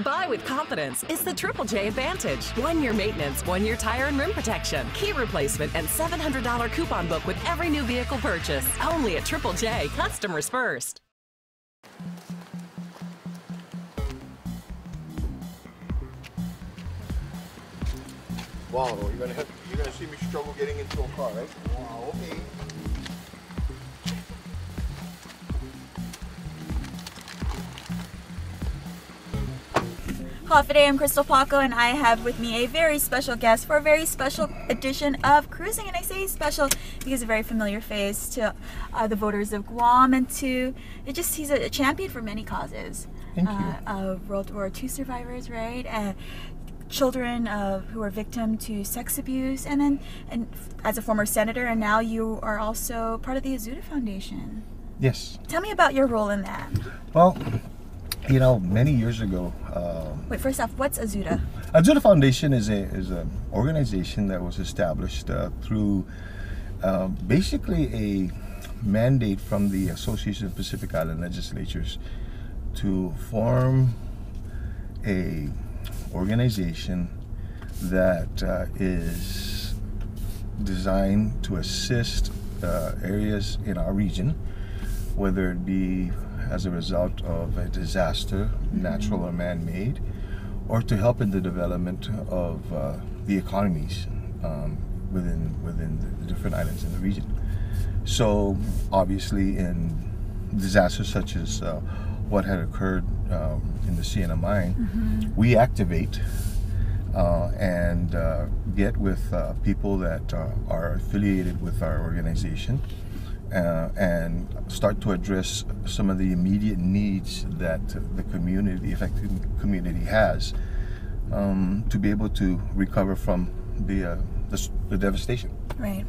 Buy with confidence. It's the Triple J Advantage. 1 year maintenance, 1 year tire and rim protection, key replacement, and $700 coupon book with every new vehicle purchase. Only at Triple J. Customers first. Wow, you're gonna see me struggle getting into a car, right? Wow, okay. Hi, today I'm Krystal Paco, and I have with me a very special guest for a very special edition of Cruising. And I say special because a very familiar face to the voters of Guam, and he's a champion for many causes. Thank you. World War II survivors, right? Children who are victim to sex abuse, and as a former senator, and now you are also part of the Azuda Foundation. Yes. Tell me about your role in that. Well, you know, many years ago. Wait, first off, what's Azuda? Azuda Foundation is an organization that was established through basically a mandate from the Association of Pacific Island Legislatures to form a organization that is designed to assist areas in our region, whether it be as a result of a disaster, natural or man-made, or to help in the development of the economies within the different islands in the region. So obviously in disasters such as what had occurred in the Sienna mine, we activate and get with people that are affiliated with our organization and start to address some of the immediate needs that the community, the affected community, has to be able to recover from the devastation. Right.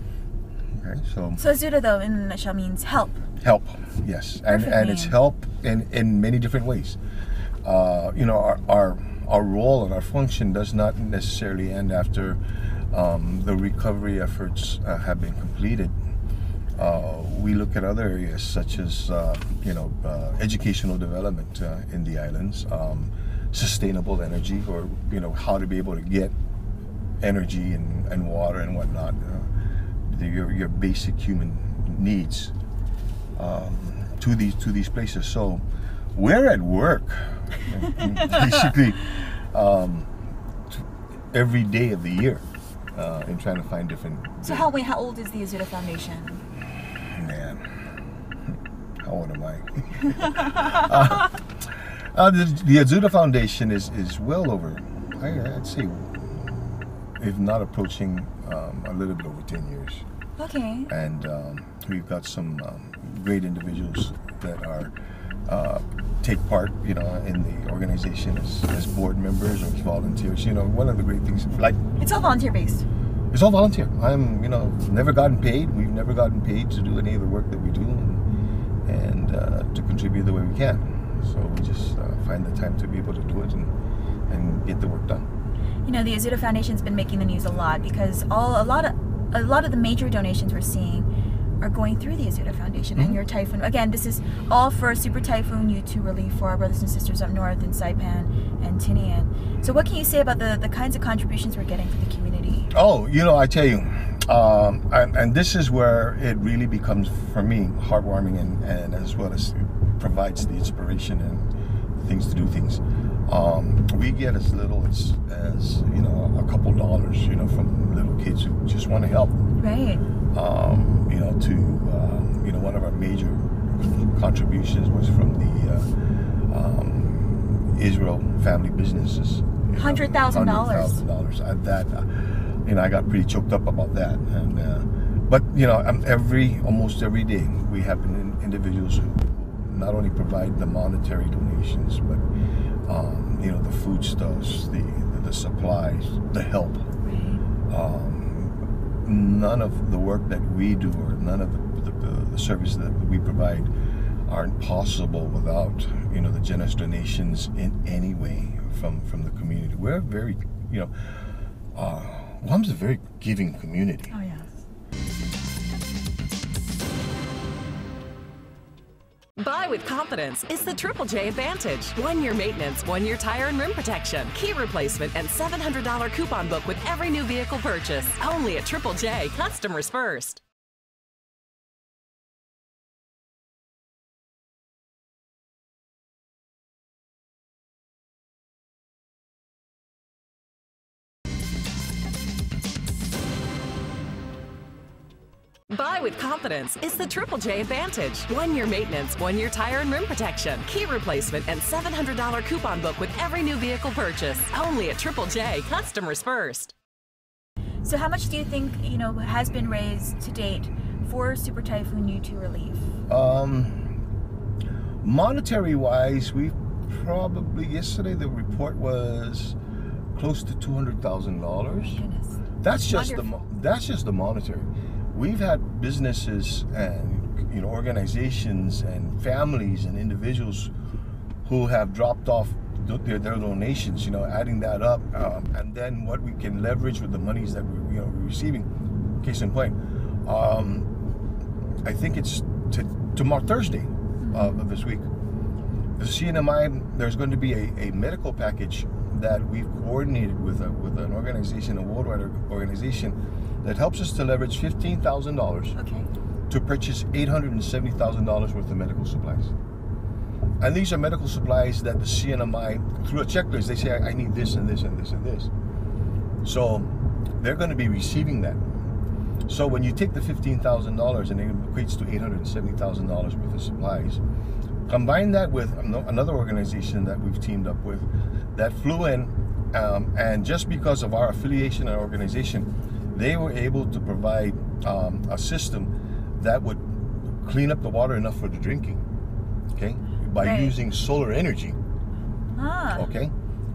Okay, so Azuda, though, in a nutshell, means help. Help, yes, and it's help in many different ways. You know, our role and our function does not necessarily end after the recovery efforts have been completed. We look at other areas such as educational development in the islands, sustainable energy, or how to be able to get energy and water and whatnot, your basic human needs to these places. So we're at work basically every day of the year in trying to find different. So how old is the Azuda Foundation? Man, how old am I? The Azuda Foundation is well over, I'd say, if not approaching a little bit over 10 years. Okay. And we've got some great individuals that are take part, in the organization as board members or as volunteers. One of the great things, it's all volunteer based. It's all volunteer. I'm, never gotten paid. We've never gotten paid to do any of the work that we do, and to contribute the way we can. So we just find the time to be able to do it and get the work done. The Azuda Foundation's been making the news a lot because a lot of the major donations we're seeing are going through the Azuda Foundation and your typhoon. Again, this is all for Super Typhoon U2 relief for our brothers and sisters up north in Saipan and Tinian. So what can you say about the kinds of contributions we're getting for the community? Oh, I tell you, and this is where it really becomes, for me, heartwarming and as well as it provides the inspiration and things to do things. We get as little as a couple dollars, from little kids who just want to help. Right. To one of our major contributions was from the Israel family businesses. $100,000. $100,000. That I got pretty choked up about that. And but almost every day we have individuals who not only provide the monetary donations, but the foodstuffs, the supplies, the help. None of the work that we do, or none of the services that we provide, aren't possible without the generous donations in any way from the community. We're very Guam's a very giving community. Oh yeah. Buy with confidence is the Triple J Advantage. 1 year maintenance, 1 year tire and rim protection, key replacement, and $700 coupon book with every new vehicle purchase. Only at Triple J, customers first. Buy with confidence is the Triple J Advantage. 1 year maintenance, 1 year tire and rim protection, key replacement, and $700 coupon book with every new vehicle purchase. Only at Triple J, customers first. So how much do you think, has been raised to date for Super Typhoon U2 relief? Monetary wise, we probably, yesterday the report was close to $200,000. Goodness. That's just the monetary. We've had businesses and organizations and families and individuals who have dropped off their donations, adding that up, and then what we can leverage with the monies that we're receiving. Case in point, I think it's tomorrow, Thursday of this week, the CNMI, there's going to be a medical package that we've coordinated with an organization, a worldwide organization, that helps us to leverage $15,000 to purchase $870,000 worth of medical supplies. And these are medical supplies that the CNMI, through a checklist, they say, I need this and this and this and this. So they're going to be receiving that. So when you take the $15,000 and it equates to $870,000 worth of supplies, combine that with another organization that we've teamed up with that flew in, and just because of our affiliation and organization, they were able to provide a system that would clean up the water enough for the drinking, okay, by using solar energy. Okay,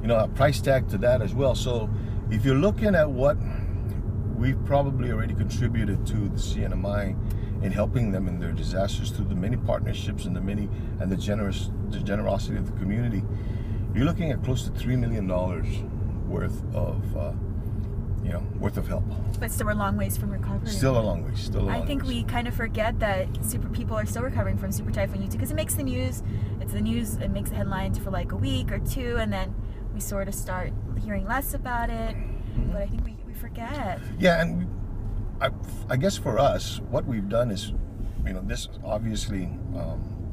a price tag to that as well. So if you're looking at what we've probably already contributed to the CNMI in helping them in their disasters through the many partnerships and the generosity of the community, you're looking at close to $3 million worth of help. But still a long ways from recovery. Still a long ways. I think we kind of forget that people are still recovering from Super Typhoon U2 because it makes the news. It makes the headlines for like a week or two, and then we sort of start hearing less about it. But I think we forget. Yeah, and I guess for us, what we've done is, this obviously,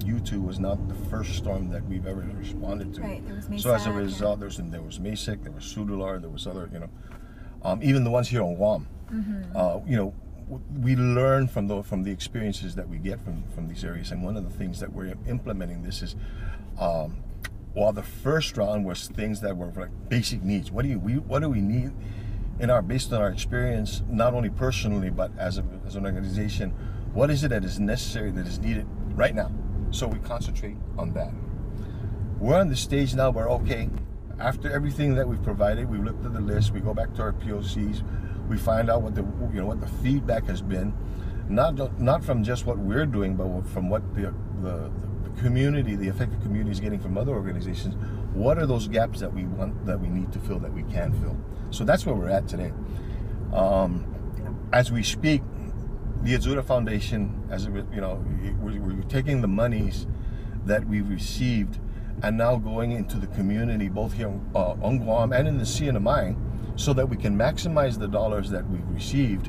U2 was not the first storm that we've ever responded to. Right, there was Mesa. So as a result, there was Mesec, there was Sudular, there was other, even the ones here on Guam. We learn from the experiences that we get from these areas, and one of the things that we're implementing this is, while the first round was things that were like basic needs. What do we need based on our experience, not only personally but as an organization? What is it that is necessary, that is needed right now? So we concentrate on that. We're on the stage now where, okay, after everything that we've provided, we've looked at the list, we go back to our POCs, we find out what the feedback has been, not from just what we're doing, but from what the community, the affected community, is getting from other organizations. What are those gaps that we need to fill, that we can fill? So that's where we're at today. As we speak, the KUAM Foundation, we're taking the monies that we've received and now going into the community, both here on Guam and in the CNMI, so that we can maximize the dollars that we've received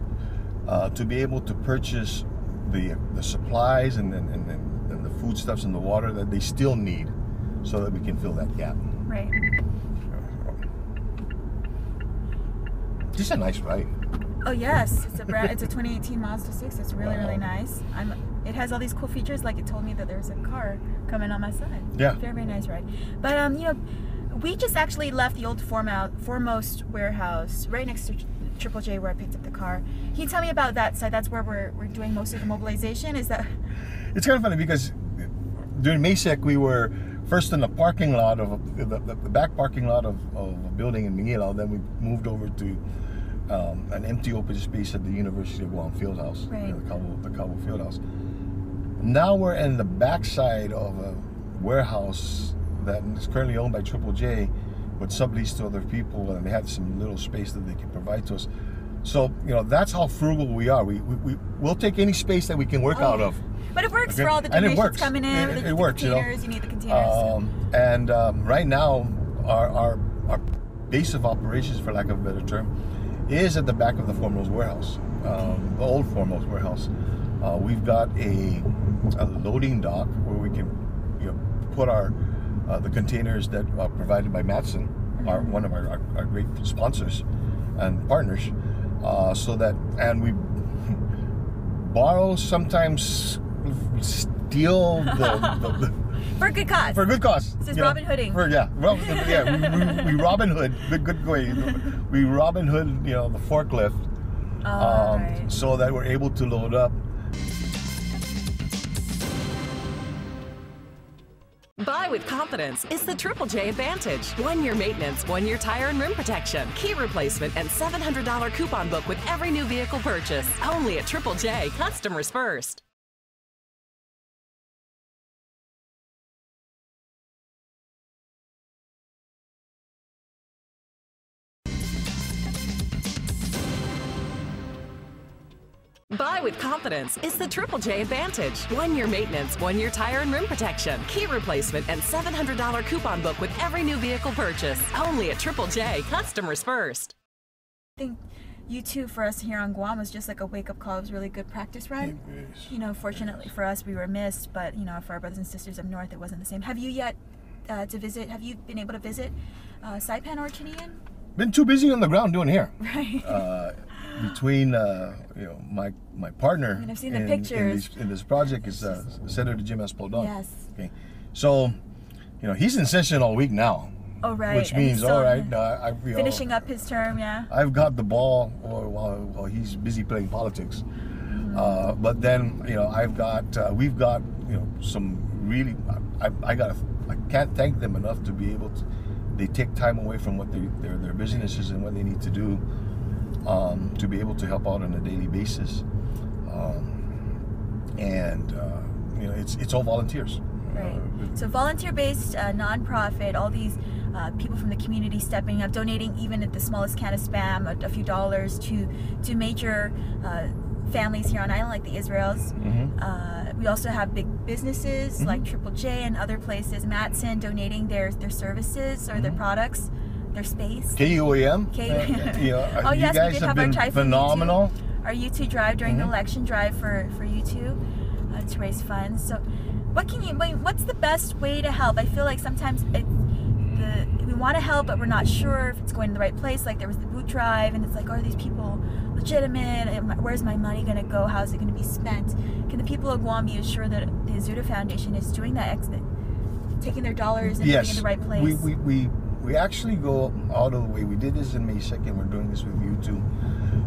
to be able to purchase the supplies and the foodstuffs and the water that they still need, so that we can fill that gap. Right. This is a nice ride. Oh yes, it's a 2018 Mazda 6. It's really nice. It has all these cool features. Like, it told me that there's a car coming on my side. Yeah. Very nice ride. But we just actually left the old Foremost warehouse right next to Triple J where I picked up the car. Can you tell me about that side? That's where we're doing most of the mobilization. Is that? It's kind of funny because during Mesec we were first in the parking lot of the back parking lot of a building in Manila. Then we moved over to an empty open space at the University of Guam Fieldhouse, right. The Cabo Fieldhouse. Now we're in the backside of a warehouse that is currently owned by Triple J, but subleased to other people, and they have some little space that they can provide to us. So, you know, that's how frugal we are. We'll take any space that we can work out of. But it works Okay? for all the And it donations works. coming in. It works, containers, you need the containers. Right now, our base of operations, for lack of a better term, is at the back of the Foremost warehouse, the old Foremost warehouse. We've got a loading dock where we can, you know, put our the containers that are provided by Matson, one of our great sponsors and partners, so that, and we borrow, sometimes steal the for a good cause. for a good cause. This is you know, Robin Hooding. We Robin Hood, good way. We Robin Hood, you know, the forklift, Right. so that we're able to load up. Buy with confidence is the Triple J Advantage. 1 year maintenance, 1 year tire and rim protection, key replacement, and $700 coupon book with every new vehicle purchase. Only at Triple J, customers first. Buy with confidence is the Triple J Advantage. 1 year maintenance, 1 year tire and rim protection, key replacement, and $700 coupon book with every new vehicle purchase. Only at Triple J, customers first. I think U2 for us here on Guam was just like a wake-up call. It was a really good practice run. You know, fortunately for us, we were missed, but you know, for our brothers and sisters up north, it wasn't the same. Have you yet have you been able to visit Saipan or Chinian? Been too busy on the ground doing here. Right. Between you know, my partner, I mean, I've seen the pictures. in this project is Senator Jim Espaldon. Yes. Okay, so you know, he's in session all week now. Oh, right. Which And he's means, still all right, you know, finishing up his term, yeah. I've got the ball while he's busy playing politics. But then, you know, we've got, you know, some really, I can't thank them enough to be able to, they take time away from what their businesses and what they need to do to be able to help out on a daily basis. You know, it's all volunteers. Right. So volunteer-based, nonprofit, all these people from the community stepping up, donating even at the smallest can of Spam, a few dollars to major families here on island like the Israels. We also have big businesses like Triple J and other places, Matson, donating their services or their products, their space. KUAM. You know, oh you yes, guys we did have have our been Typhoon phenomenal. our U2 drive during the election drive for U2 to raise funds. So what's the best way to help? I feel like sometimes we want to help, but we're not sure if it's going to the right place. Like there was the boot drive, and it's like, are these people legitimate? Where's my money going to go? How is it going to be spent? Can the people of Guam be assured that the Azuda Foundation is doing that, taking their dollars and putting it in the right place? We actually go out of the way. We did this in May 2nd. We're doing this with you too.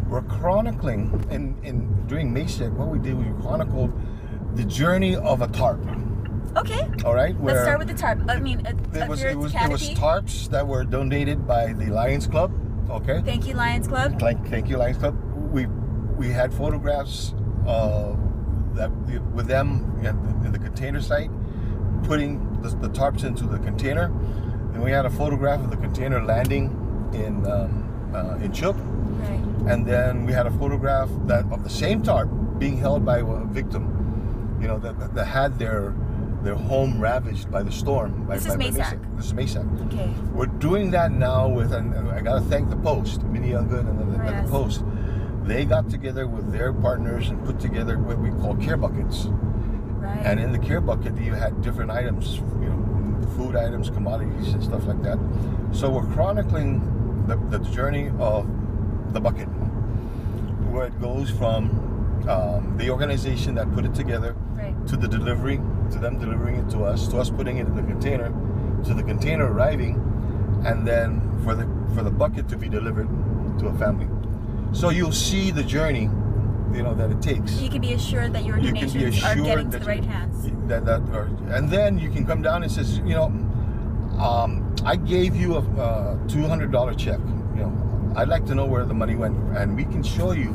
We're chronicling, and during May 2nd, what we did, we chronicled the journey of a tarp. Okay. All right. Let's start with the tarp. I mean, it was tarps that were donated by the Lions Club. Okay. Thank you, Lions Club. Thank you, Lions Club. We had photographs that with them in the container site, putting the tarps into the container. And we had a photograph of the container landing in Chup. Right. And then we had a photograph of the same tarp being held by a victim, you know, that had their home ravaged by the storm. This is Maysac. This is Maysac. Okay. We're doing that now with, and I got to thank the Post, Minnie Younggood and the Post. They got together with their partners and put together what we call care buckets. Right. And in the care bucket, you had different items, you know, food items, commodities, and stuff like that. So we're chronicling the journey of the bucket, where it goes from the organization that put it together, to the delivery, to them delivering it to us putting it in the container, to the container arriving, and then for the bucket to be delivered to a family. So you'll see the journey, you know, that it takes. You can be assured that your donations are getting to the right hands. And then you can come down and says, you know, I gave you a $200 check. You know, I'd like to know where the money went, and we can show you.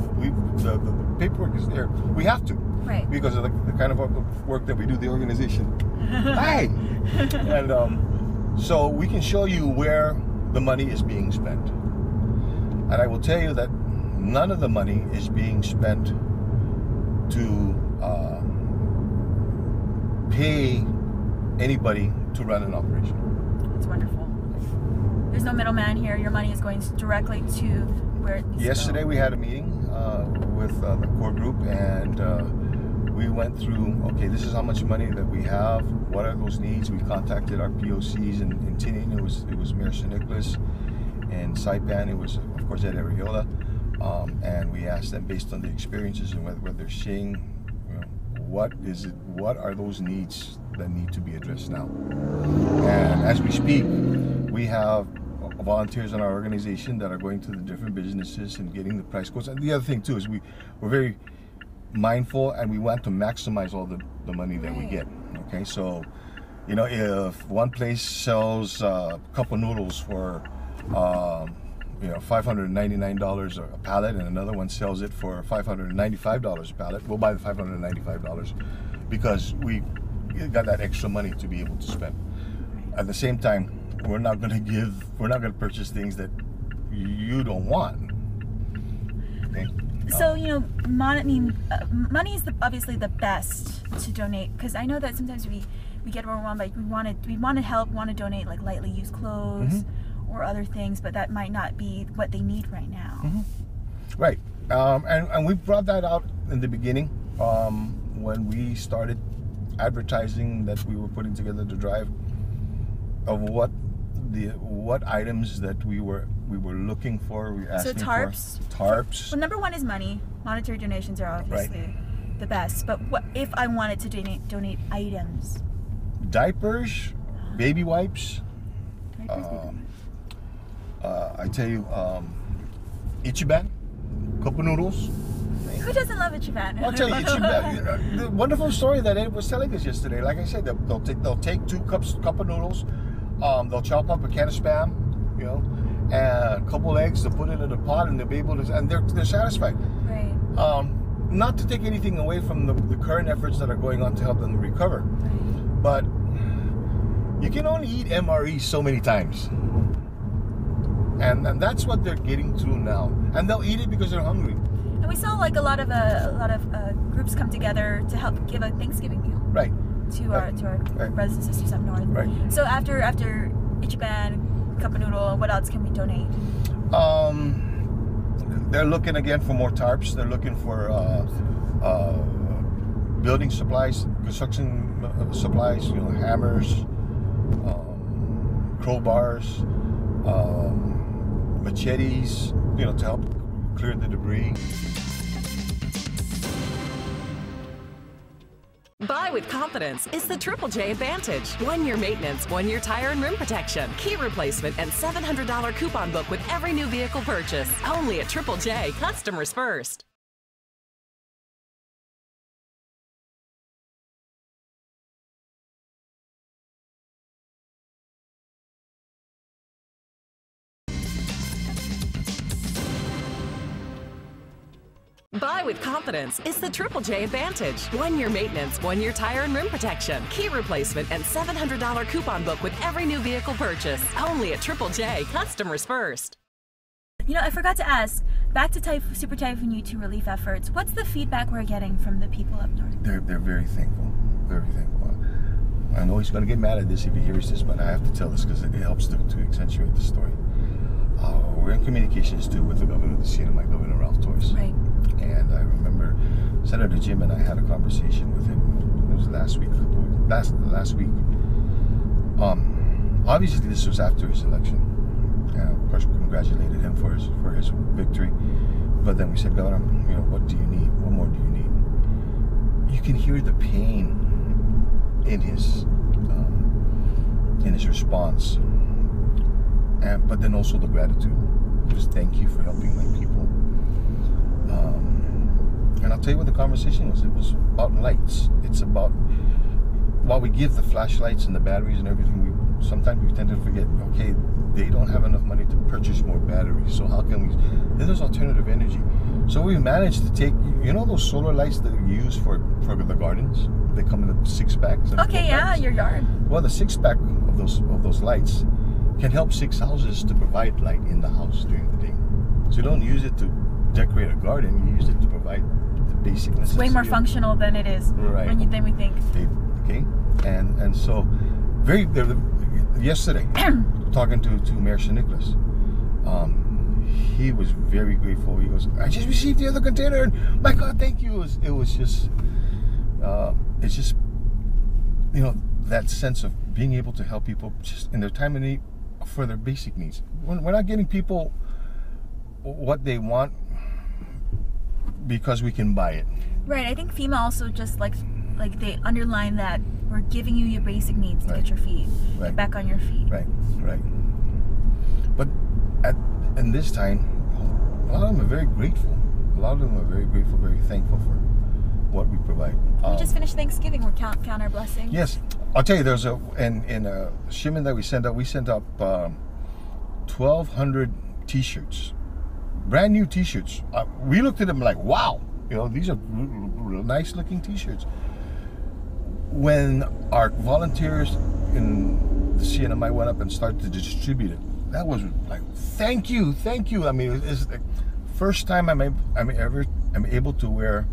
The paperwork is there. We have to, right? Because of the kind of work that we do, the organization. Hi. And so we can show you where the money is being spent. And I will tell you that none of the money is being spent to pay anybody to run an operation. It's wonderful. There's no middleman here. Your money is going directly to where it needs Yesterday to go. we had a meeting with the core group, and we went through, okay, this is how much money that we have, what are those needs. We contacted our POCs in Tinian. It was Mayor St. Nicholas, and Saipan, it was of course Ed Arreola, and we asked them based on the experiences and what they're seeing, what are those needs that need to be addressed now. And as we speak, we have volunteers in our organization that are going to the different businesses and getting the price quotes. And the other thing too is we're very mindful, and we want to maximize all the money that we get. Okay, so if one place sells a cup of noodles for $599 a pallet, and another one sells it for $595 a pallet, we'll buy the $595 because we got that extra money to be able to spend. At the same time, we're not going to purchase things that you don't want. Okay? So money is obviously the best to donate, because I know that sometimes we get overwhelmed. Like we want to help, want to donate like lightly used clothes or other things, but that might not be what they need right now. Right, and we brought that out in the beginning when we started advertising that we were putting together the drive of what items that we were looking for. We asking tarps. Well, number one is money. Monetary donations are obviously the best. But what if I wanted to donate items? Diapers, baby wipes. I tell you, Ichiban, cup of noodles. Who doesn't love Ichiban? I'll tell you, Ichiban. The wonderful story that Ed was telling us yesterday. Like I said, they'll take cup of noodles. They'll chop up a can of Spam, and a couple eggs. They'll put it in a pot, and they'll be able to, and they're satisfied. Right. Not to take anything away from the current efforts that are going on to help them recover, but you can only eat MRE so many times, and that's what they're getting through now. And they'll eat it because they're hungry. And we saw like a lot of groups come together to help give a Thanksgiving meal. Right. To our brothers and sisters up north. Right. So after Ichiban, cup of noodle, what else can we donate? They're looking again for more tarps. They're looking for building supplies, construction supplies. Hammers, crowbars, machetes. To help clear the debris. Buy with confidence is the Triple J Advantage. 1 year maintenance, 1 year tire and rim protection, key replacement, and $700 coupon book with every new vehicle purchase. Only at Triple J, customers first. Buy with confidence is the Triple J Advantage. 1 year maintenance, 1 year tire and rim protection, key replacement, and $700 coupon book with every new vehicle purchase. Only at Triple J, customers first. I forgot to ask, back to Super Typhoon U2 relief efforts, what's the feedback we're getting from the people up north? They're very thankful. Very thankful. I know he's going to get mad at this if he hears this, but I have to tell this because it helps to accentuate the story. We're in communications too with the governor of the CNMI, Governor Ralph Torres. Right. And I remember Senator Jim and I had a conversation with him. It was last week. Obviously, this was after his election. Of course, congratulated him for his victory. But then we said, Governor, what do you need? What more do you need? You can hear the pain in his response, but then also the gratitude. Just thank you for helping my people. And I'll tell you what the conversation was. It was about lights. It's about, while we give the flashlights and the batteries and everything, sometimes we tend to forget, okay, they don't have enough money to purchase more batteries, so how can we, then there's alternative energy. So we managed to take, those solar lights that you use for the gardens? They come in the 6-packs. Okay, yeah, your yard. Well, the 6-pack of those lights can help 6 houses to provide light in the house during the day. So you don't use it to decorate a garden. You use it to provide the basic necessities. It's way more functional than it is than we think. Okay, and so yesterday talking to Mayor St. Nicholas, he was very grateful. He goes, I just received the other container, and my God, thank you. It was just it's just, you know, that sense of being able to help people just in their time of need for their basic needs. We're not getting people what they want because we can buy it. Right. I think FEMA also just like they underline that we're giving you your basic needs to get your feet get back on your feet. Right. But in this time, a lot of them are very grateful. A lot of them are very grateful, very thankful for what we provide. We just finished Thanksgiving. We're count our blessings. Yes, I'll tell you. There's in a shipment that we sent up. We sent up 1,200 T-shirts, brand new T-shirts. We looked at them like, wow, you know, these are nice looking T-shirts. When our volunteers in the CNMI went up and started to distribute it, that was like, thank you. I mean, it's the first time I'm able to wear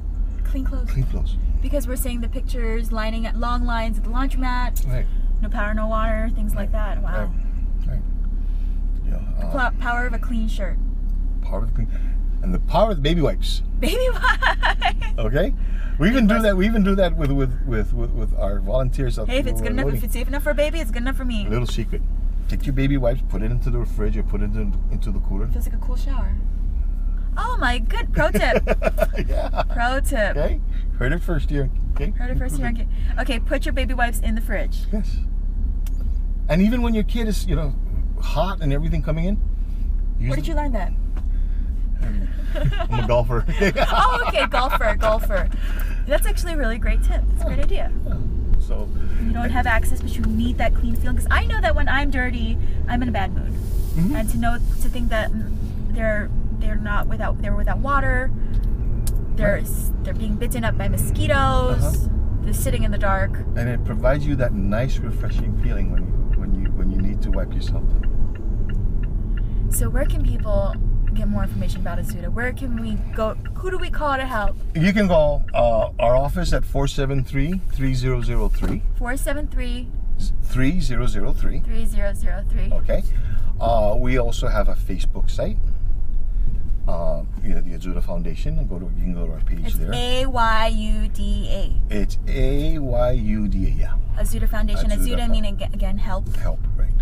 clean clothes. Because we're seeing the pictures lining at long lines at the laundromat. Right. No power, no water, things like that. Wow. Right. Yeah. The power of a clean shirt. Power of the clean, and the power of the baby wipes. Baby wipes. Okay. We even do that. We even do that with our volunteers. Hey, if it's good enough, if it's safe enough for a baby, it's good enough for me. A little secret: take your baby wipes, put it into the fridge, or put it into the cooler. Feels like a cool shower. Oh my good pro tip. Yeah. Pro tip. Okay. Heard it first here. Okay. Heard it first here. Okay. Put your baby wipes in the fridge. Yes. And even when your kid is, you know, hot and everything coming in. Where did you learn that? I'm a golfer. Oh, okay, golfer. That's actually a really great tip. It's a great idea. So you don't have access, but you need that clean feeling. Because I know that when I'm dirty, I'm in a bad mood. Mm-hmm. And to think that they're without water, they're being bitten up by mosquitoes. They're sitting in the dark. And it provides you that nice, refreshing feeling when you need to wipe yourself down. So where can people get more information about Azuda? Where can we go? Who do we call to help? You can call our office at 473-3003. 473 3003. 3003. Okay. We also have a Facebook site. The Azuda Foundation. You can go to our page there. AYUDA. It's AYUDA, yeah. Azuda Foundation. Azuda meaning again help. Help, right.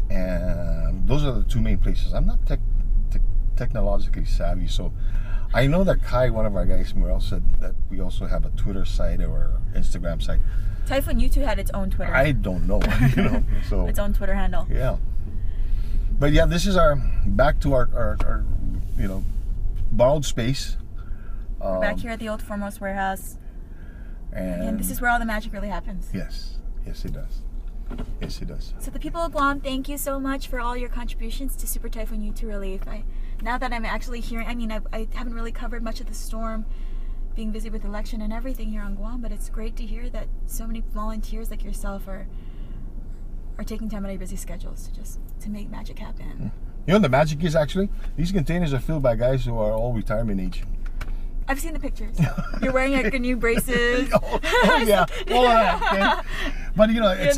And those are the two main places. I'm not technologically savvy, so I know that Kai, one of our guys, Morel, said that we also have a Twitter site or Instagram site. Typhoon U2 had its own Twitter. I don't know, so its own Twitter handle. Yeah. But yeah, this is back to our borrowed space. We're back here at the old Foremost Warehouse. And this is where all the magic really happens. Yes it does. Yes, it does. So the people of Guam, thank you so much for all your contributions to Super Typhoon U2 relief. Now that I'm actually hearing, I haven't really covered much of the storm, being busy with election and everything here on Guam, but it's great to hear that so many volunteers like yourself are taking time out of your busy schedules to make magic happen. You know, the magic is actually, these containers are filled by guys who are all retirement age. I've seen the pictures. You're wearing like new braces. Yeah. Okay. But you know, it's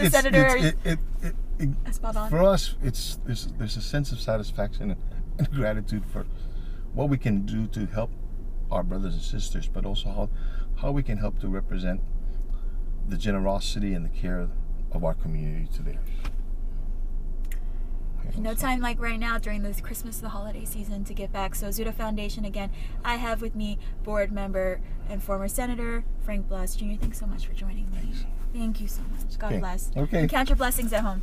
spot on. For us, there's a sense of satisfaction and gratitude for what we can do to help our brothers and sisters, but also how we can help to represent the generosity and the care of our community to theirs. No time like right now during this Christmas, the holiday season, to give back. So Azuda Foundation, again, I have with me board member and former Senator Frank Blas Jr. Thanks so much for joining me. Thanks. Thank you so much. God bless. Okay. And count your blessings at home.